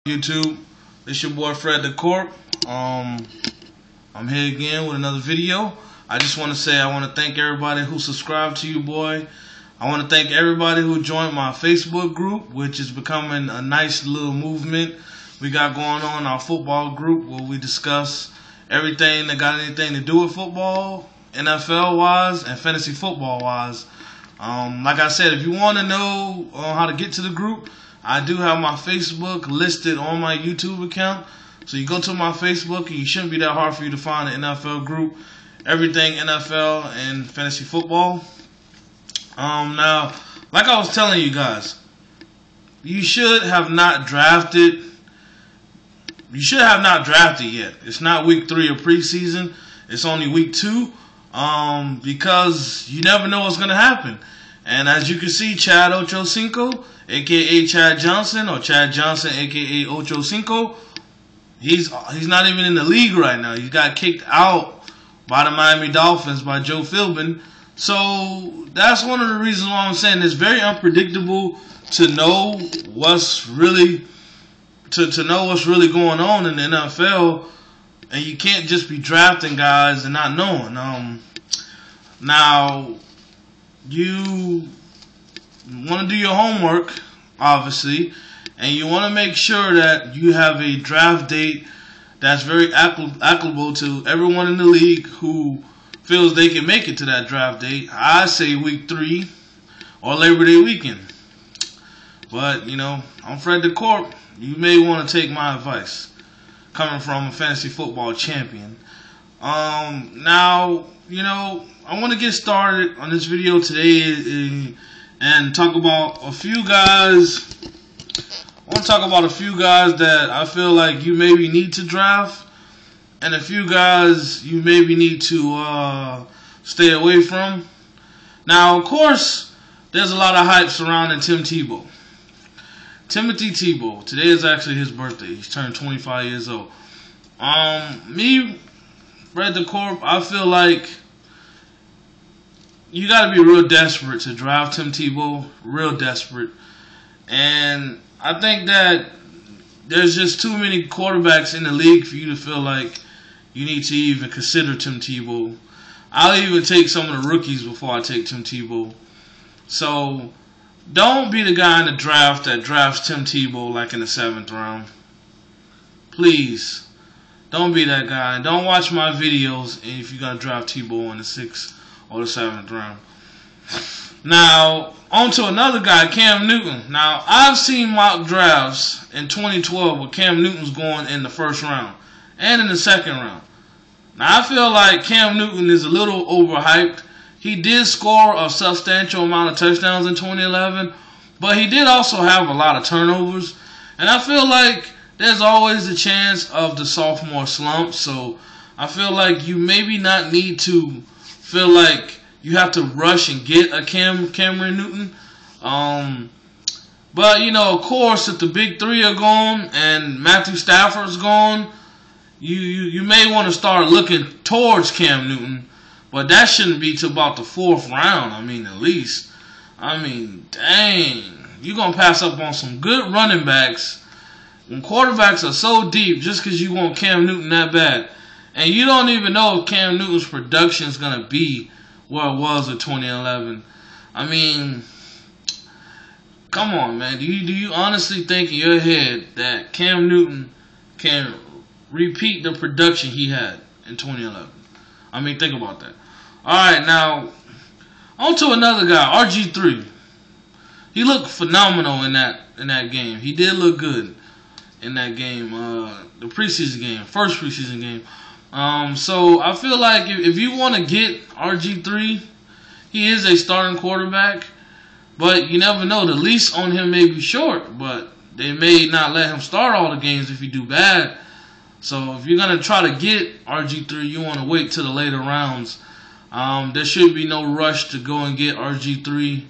YouTube, it's your boy Fred the Corp. I'm here again with another video. I just want to say I want to thank everybody who subscribed to you, boy. I want to thank everybody who joined my Facebook group, which is becoming a nice little movement we got going on, our football group, where we discuss everything that got anything to do with football, NFL wise and fantasy football wise. Like I said, if you want to know how to get to the group, I do have my Facebook listed on my YouTube account. So you go to my Facebook and you shouldn't be that hard for you to find an NFL group. Everything NFL and fantasy football. Now, like I was telling you guys, you should have not drafted. You should have not drafted yet. It's not week 3 of preseason. It's only week 2. Because you never know what's going to happen. And as you can see, Chad Ochocinco, a.k.a. Chad Johnson, or Chad Johnson, a.k.a. Ochocinco, he's not even in the league right now. He got kicked out by the Miami Dolphins by Joe Philbin. So that's one of the reasons why I'm saying it's very unpredictable to know what's really to know what's really going on in the NFL, and you can't just be drafting guys and not knowing. Now, you want to do your homework, obviously, and you want to make sure that you have a draft date that's very applicable to everyone in the league who feels they can make it to that draft date. I say week 3 or Labor Day weekend. But, you know, I'm Fred the Corp. You may want to take my advice, coming from a fantasy football champion. Now, you know, I want to get started on this video today and talk about a few guys. I want to talk about a few guys that I feel like you maybe need to draft, and a few guys you maybe need to stay away from. Now, of course, there's a lot of hype surrounding Tim Tebow. Timothy Tebow. Today is actually his birthday. He's turned 25 years old. Me, Fred the Corp, I feel like you got to be real desperate to draft Tim Tebow. Real desperate. And I think that there's just too many quarterbacks in the league for you to feel like you need to even consider Tim Tebow. I'll even take some of the rookies before I take Tim Tebow. So don't be the guy in the draft that drafts Tim Tebow like in the 7th round. Please. Don't be that guy. Don't watch my videos if you're going to draft Tebow in the 6th or the 7th round. Now, on to another guy, Cam Newton. Now, I've seen mock drafts in 2012 where Cam Newton's going in the 1st round and in the 2nd round. Now, I feel like Cam Newton is a little overhyped. He did score a substantial amount of touchdowns in 2011, but he did also have a lot of turnovers. And I feel like there's always a chance of the sophomore slump, so I feel like you maybe not need to feel like you have to rush and get a Cameron Newton. But, you know, of course, if the big 3 are gone and Matthew Stafford's gone, you may want to start looking towards Cam Newton. But that shouldn't be till about the 4th round, I mean, at least. I mean, dang. You're going to pass up on some good running backs when quarterbacks are so deep just because you want Cam Newton that bad. And you don't even know if Cam Newton's production is going to be where it was in 2011. I mean, come on, man. Do you honestly think in your head that Cam Newton can repeat the production he had in 2011? I mean, think about that. Alright, now, on to another guy, RG3. He looked phenomenal in that game. He did look good in that game, the preseason game, first preseason game. So I feel like if you want to get RG3, he is a starting quarterback, but you never know. The leash on him may be short, but they may not let him start all the games if he do bad. So if you're going to try to get RG3, you want to wait till the later rounds. There should be no rush to go and get RG3.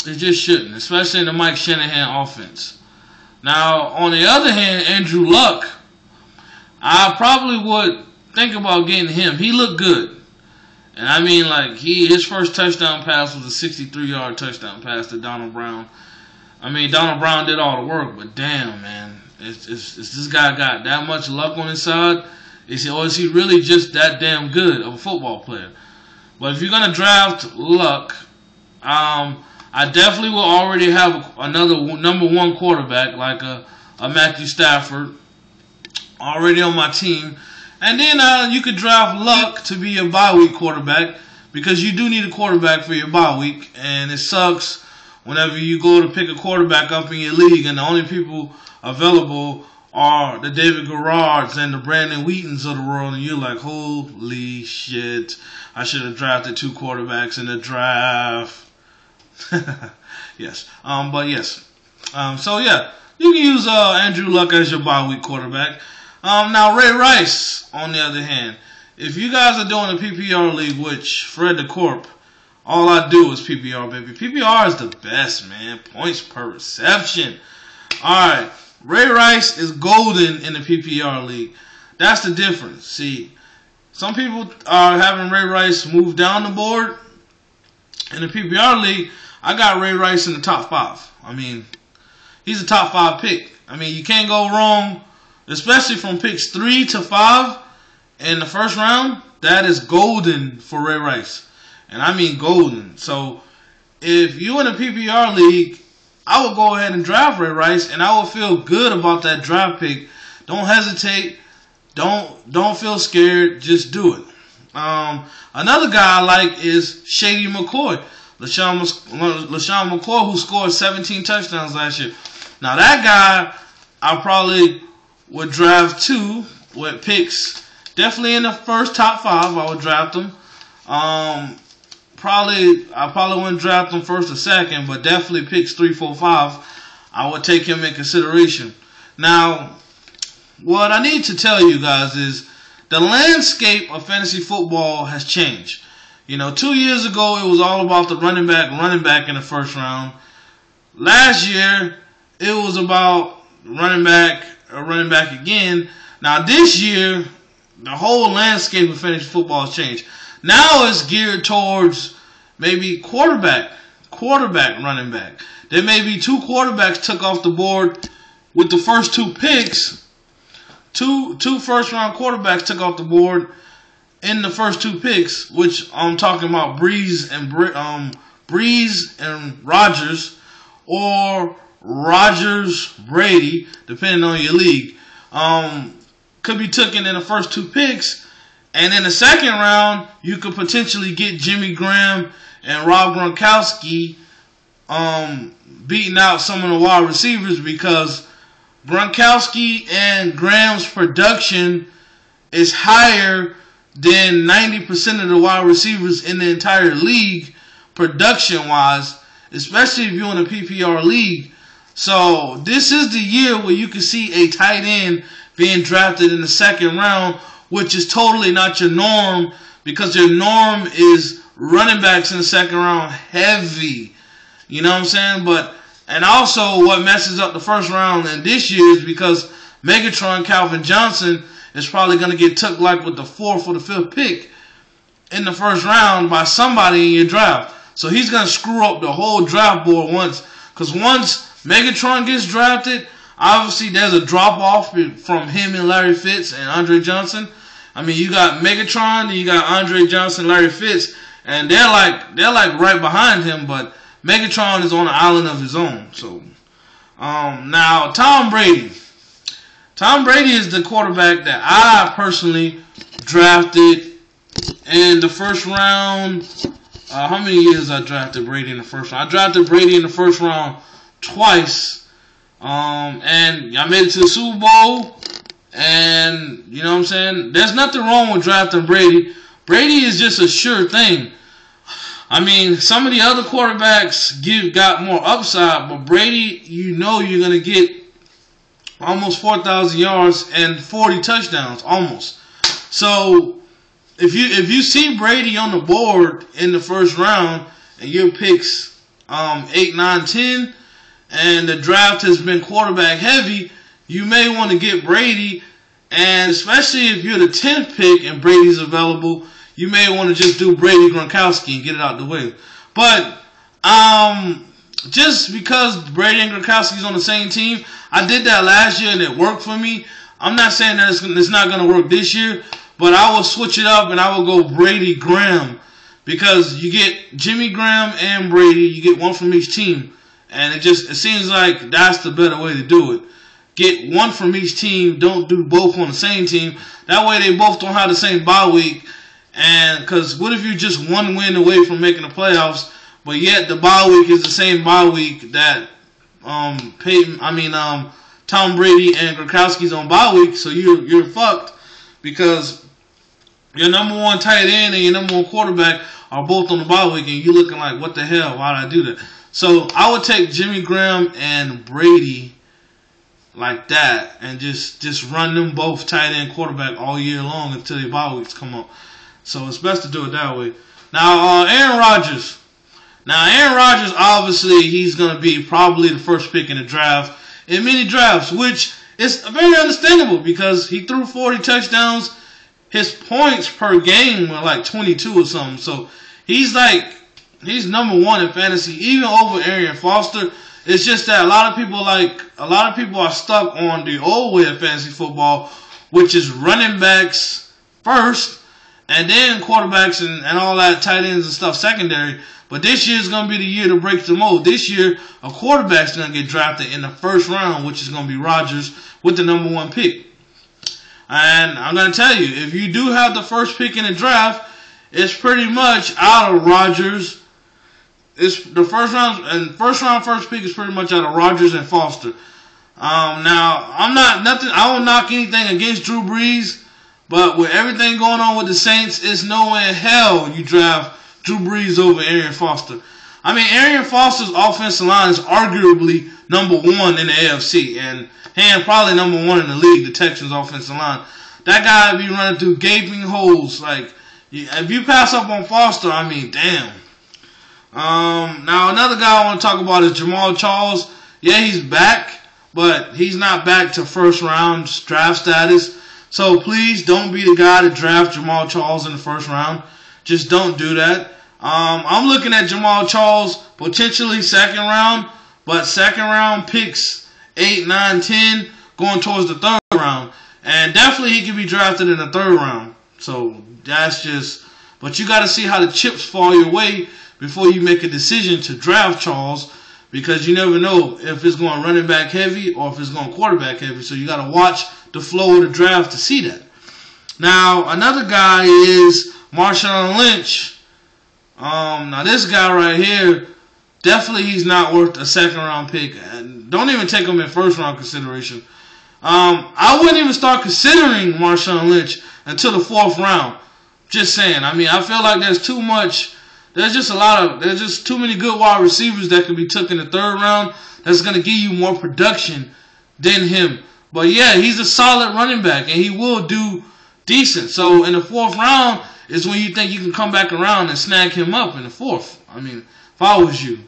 It just shouldn't, especially in the Mike Shanahan offense. Now, on the other hand, Andrew Luck, I probably would think about getting him. He looked good. And I mean, like, his first touchdown pass was a 63-yard touchdown pass to Donald Brown. I mean, Donald Brown did all the work, but damn, man, is this guy got that much luck on his side? Or is he really just that damn good of a football player? But if you're gonna draft Luck, I definitely will already have another #1 quarterback like a Matthew Stafford already on my team, and then you could draft Luck to be a bye week quarterback because you do need a quarterback for your bye week, and it sucks whenever you go to pick a quarterback up in your league and the only people available are the David Garrards and the Brandon Wheatons of the world, and you're like, holy shit, I should have drafted 2 quarterbacks in the draft. Yes. But yes. So yeah, you can use Andrew Luck as your bye week quarterback. Now Ray Rice, on the other hand, if you guys are doing a PPR league, which Fred the Corp, all I do is PPR, baby. PPR is the best, man. Points per reception. Alright. Ray Rice is golden in the PPR league. That's the difference. See, some people are having Ray Rice move down the board. In the PPR league, I got Ray Rice in the top 5. I mean, he's a top 5 pick. I mean, you can't go wrong, especially from picks 3 to 5 in the first round. That is golden for Ray Rice. And I mean golden. So, if you're in a PPR league, I would go ahead and draft Ray Rice, and I would feel good about that draft pick. Don't hesitate. Don't feel scared. Just do it. Another guy I like is Shady McCoy. LaShawn McCoy, who scored 17 touchdowns last year. Now, that guy, I probably would draft too with picks. Definitely in the first top 5, I would draft him. I probably wouldn't draft him first or second, but definitely picks 3, 4, 5. I would take him in consideration. Now, what I need to tell you guys is the landscape of fantasy football has changed. 2 years ago, it was all about the running back in the first round. Last year, it was about running back again. Now, this year, the whole landscape of fantasy football has changed. Now it's geared towards maybe quarterback, running back. There may be 2 quarterbacks took off the board with the first 2 picks. Two first-round quarterbacks took off the board in the first 2 picks, which I'm talking about Breeze and Rodgers, or Rodgers Brady, depending on your league. Could be taken in the first 2 picks, and in the second round, you could potentially get Jimmy Graham and Rob Gronkowski beating out some of the wide receivers, because Gronkowski and Graham's production is higher than 90% of the wide receivers in the entire league, production-wise, especially if you're in a PPR league. So this is the year where you can see a tight end being drafted in the second round, which is totally not your norm, because your norm is running backs in the second round heavy. You know what I'm saying? And also what messes up the first round in this year is because Megatron Calvin Johnson is probably going to get took like with the 4th or the 5th pick in the first round by somebody in your draft. So he's going to screw up the whole draft board once. Because once Megatron gets drafted, obviously there's a drop-off from him and Larry Fitz and Andre Johnson. I mean, you got Megatron, and you got Andre Johnson, Larry Fitz, and they're like right behind him, but Megatron is on an island of his own. So, now Tom Brady. Tom Brady is the quarterback that I personally drafted in the first round. How many years I drafted Brady in the first round? I drafted Brady in the first round twice. And I made it to the Super Bowl. And, you know what I'm saying? There's nothing wrong with drafting Brady. Brady is just a sure thing. I mean, some of the other quarterbacks got more upside, but Brady, you're going to get almost 4,000 yards and 40 touchdowns, almost. So, if you see Brady on the board in the first round, and your picks 8, 9, 10, and the draft has been quarterback heavy, you may want to get Brady, and especially if you're the 10th pick and Brady's available, you may want to just do Brady Gronkowski and get it out the way. But just because Brady and Gronkowski's on the same team, I did that last year and it worked for me. I'm not saying that it's not going to work this year, but I will switch it up and I will go Brady Graham, because you get Jimmy Graham and Brady, you get one from each team, and it seems like that's the better way to do it. Get one from each team. Don't do both on the same team. That way they both don't have the same bye week. And because what if you're just one win away from making the playoffs, but yet the bye week is the same bye week that Tom Brady and Gronkowski's on bye week, so you're fucked, because your number one tight end and your number one quarterback are both on the bye week, and you're looking like, what the hell? Why did I do that? So I would take Jimmy Graham and Brady like that, and just run them both tight end quarterback all year long until their bye weeks come up. So it's best to do it that way. Now, Aaron Rodgers. Now, Aaron Rodgers, obviously, he's going to be probably the first pick in the draft, in many drafts, which is very understandable because he threw 40 touchdowns. His points per game were like 22 or something. So he's number one in fantasy, even over Arian Foster. It's just that a lot of people are stuck on the old way of fantasy football, which is running backs first, and then quarterbacks and all that, tight ends and stuff secondary. But this year is going to be the year to break the mold. This year, a quarterback's going to get drafted in the first round, which is going to be Rodgers with the number one pick. And I'm going to tell you, if you do have the first pick in the draft, it's pretty much out of Rodgers. It's the first round first pick is pretty much out of Rodgers and Foster. Now, I won't knock anything against Drew Brees, but with everything going on with the Saints, it's no way in hell you draft Drew Brees over Arian Foster. I mean, Arian Foster's offensive line is arguably number one in the AFC, and probably number one in the league, the Texans' offensive line. That guy be running through gaping holes. Like, if you pass up on Foster, I mean, damn. Now, another guy I want to talk about is Jamal Charles. Yeah, he's back, but he's not back to first round draft status. So please don't be the guy to draft Jamal Charles in the first round. Just don't do that. I'm looking at Jamal Charles potentially second round, but second round picks 8, 9, 10 going towards the third round. And definitely he can be drafted in the third round. So that's just, but you got to see how the chips fall your way before you make a decision to draft Charles, because you never know if it's going running back heavy or if it's going quarterback heavy. So you got to watch the flow of the draft to see that. Now, another guy is Marshawn Lynch. Now this guy right here, definitely he's not worth a second round pick. And don't even take him in first round consideration. I wouldn't even start considering Marshawn Lynch until the fourth round. Just saying. I mean, I feel like there's too much. There's just too many good wide receivers that can be took in the third round that's going to give you more production than him. But yeah, he's a solid running back and he will do decent. So in the fourth round is when you think you can come back around and snag him up in the fourth. I mean, if I was you.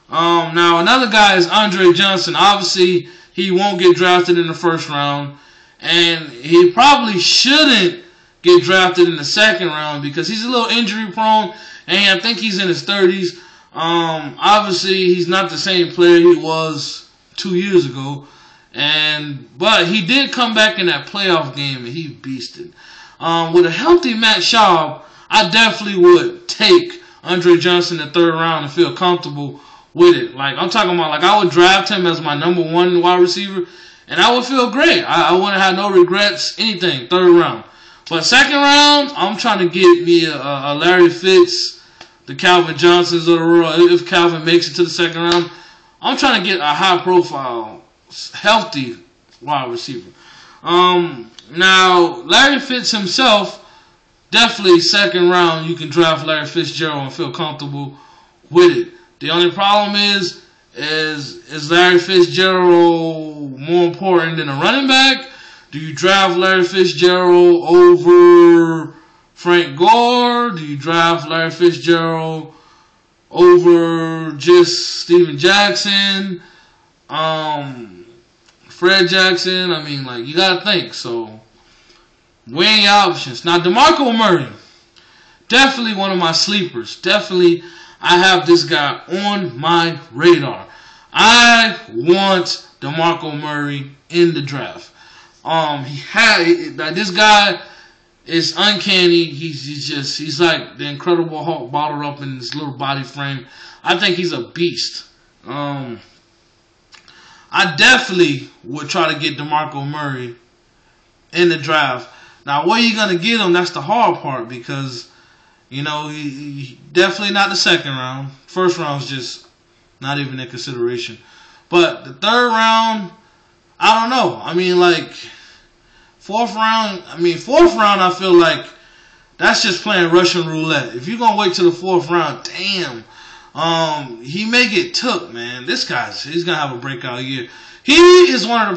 Now another guy is Andre Johnson. Obviously, he won't get drafted in the first round, and he probably shouldn't get drafted in the second round because he's a little injury prone, and I think he's in his 30s. Obviously, he's not the same player he was 2 years ago, but he did come back in that playoff game and he beasted. With a healthy Matt Schaub, I definitely would take Andre Johnson in the third round and feel comfortable with it. Like, I'm talking about, like, I would draft him as my number one wide receiver, and I would feel great. I wouldn't have no regrets, anything, third round. But second round, I'm trying to get me a Larry Fitz, the Calvin Johnsons of the world. If Calvin makes it to the second round, I'm trying to get a high-profile, healthy wide receiver. Now, Larry Fitz himself, definitely second round, you can draft Larry Fitzgerald and feel comfortable with it. The only problem is Larry Fitzgerald more important than a running back? Do you draft Larry Fitzgerald over Frank Gore? Do you draft Larry Fitzgerald over just Steven Jackson? Fred Jackson? I mean, like, you got to think. So, weighing your options. Now, DeMarco Murray, definitely one of my sleepers. Definitely, I have this guy on my radar. I want DeMarco Murray in the draft. This guy is uncanny. He's like the Incredible Hulk bottled up in his little body frame. I think he's a beast. I definitely would try to get DeMarco Murray in the draft. Now, where you gonna get him? That's the hard part, because he definitely not the second round. First round is just not even in consideration. But the third round, I don't know. I mean, like, fourth round, I feel like that's just playing Russian roulette. If you're going to wait till the fourth round, damn. He may get took, man. He's going to have a breakout year. He is one of the